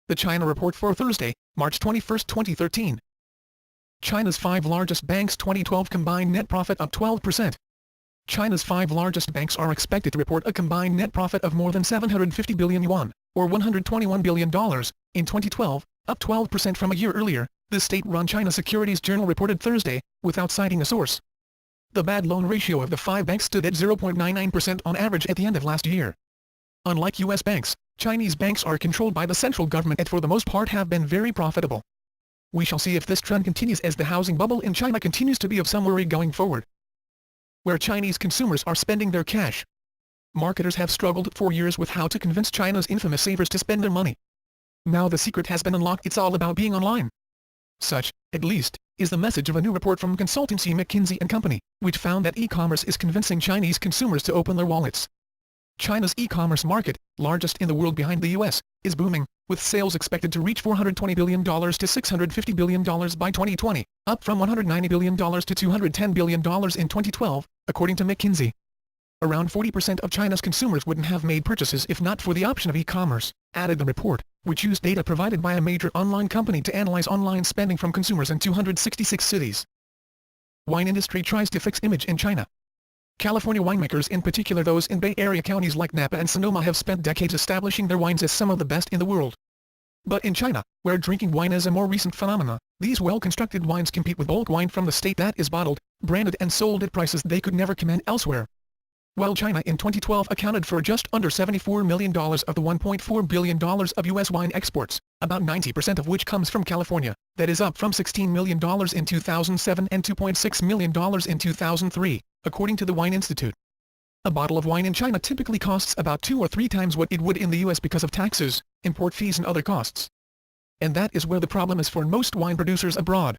The China Report for Thursday, March 21, 2013. China's 5 largest banks 2012 combined net profit up 12%. China's 5 largest banks are expected to report a combined net profit of more than 750 billion yuan, or $121 billion, in 2012, up 12% from a year earlier, the state-run China Securities Journal reported Thursday, without citing a source. The bad loan ratio of the 5 banks stood at 0.99% on average at the end of last year. Unlike U.S. banks, Chinese banks are controlled by the central government and for the most part have been very profitable. We shall see if this trend continues as the housing bubble in China continues to be of some worry going forward. Where Chinese consumers are spending their cash. Marketers have struggled for years with how to convince China's infamous savers to spend their money. Now the secret has been unlocked. It's all about being online. Such, at least, is the message of a new report from consultancy McKinsey & Company, which found that e-commerce is convincing Chinese consumers to open their wallets. China's e-commerce market, largest in the world behind the U.S., is booming, with sales expected to reach $420 billion to $650 billion by 2020, up from $190 billion to $210 billion in 2012, according to McKinsey. Around 40% of China's consumers wouldn't have made purchases if not for the option of e-commerce, added the report, which used data provided by a major online company to analyze online spending from consumers in 266 cities. Wine industry tries to fix image in China. California winemakers, in particular those in Bay Area counties like Napa and Sonoma, have spent decades establishing their wines as some of the best in the world. But in China, where drinking wine is a more recent phenomenon, these well-constructed wines compete with bulk wine from the state that is bottled, branded and sold at prices they could never command elsewhere. While China in 2012 accounted for just under $74 million of the $1.4 billion of U.S. wine exports, about 90% of which comes from California, that is up from $16 million in 2007 and $2.6 million in 2003, according to the Wine Institute. A bottle of wine in China typically costs about 2 or 3 times what it would in the U.S. because of taxes, import fees and other costs. And that is where the problem is for most wine producers abroad.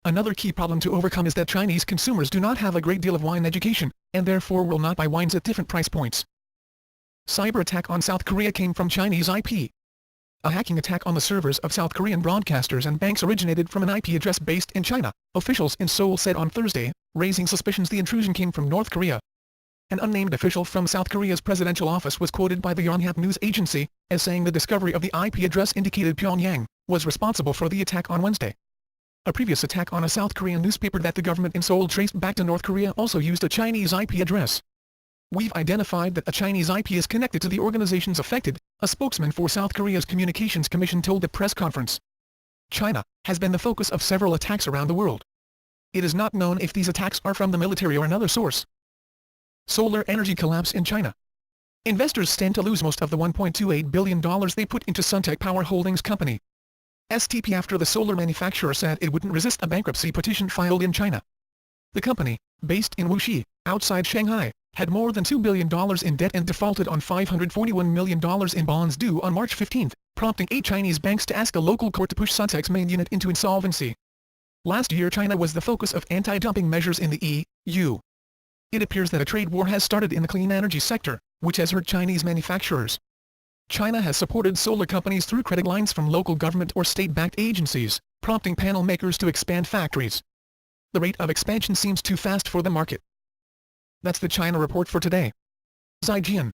Another key problem to overcome is that Chinese consumers do not have a great deal of wine education, and therefore will not buy wines at different price points. Cyber attack on South Korea came from Chinese IP. A hacking attack on the servers of South Korean broadcasters and banks originated from an IP address based in China, officials in Seoul said on Thursday, raising suspicions the intrusion came from North Korea. An unnamed official from South Korea's presidential office was quoted by the Yonhap news agency as saying the discovery of the IP address indicated Pyongyang was responsible for the attack on Wednesday. A previous attack on a South Korean newspaper that the government in Seoul traced back to North Korea also used a Chinese IP address. We've identified that a Chinese IP is connected to the organizations affected, a spokesman for South Korea's Communications Commission told the press conference. China has been the focus of several attacks around the world. It is not known if these attacks are from the military or another source. Solar energy collapse in China. Investors stand to lose most of the $1.28 billion they put into Suntech Power Holdings Company, STP, after the solar manufacturer said it wouldn't resist a bankruptcy petition filed in China. The company, based in Wuxi, outside Shanghai, had more than $2 billion in debt and defaulted on $541 million in bonds due on March 15, prompting 8 Chinese banks to ask a local court to push Suntech's main unit into insolvency. Last year China was the focus of anti-dumping measures in the EU. It appears that a trade war has started in the clean energy sector, which has hurt Chinese manufacturers. China has supported solar companies through credit lines from local government or state-backed agencies, prompting panel makers to expand factories. The rate of expansion seems too fast for the market. That's the China Report for today. Zaijian.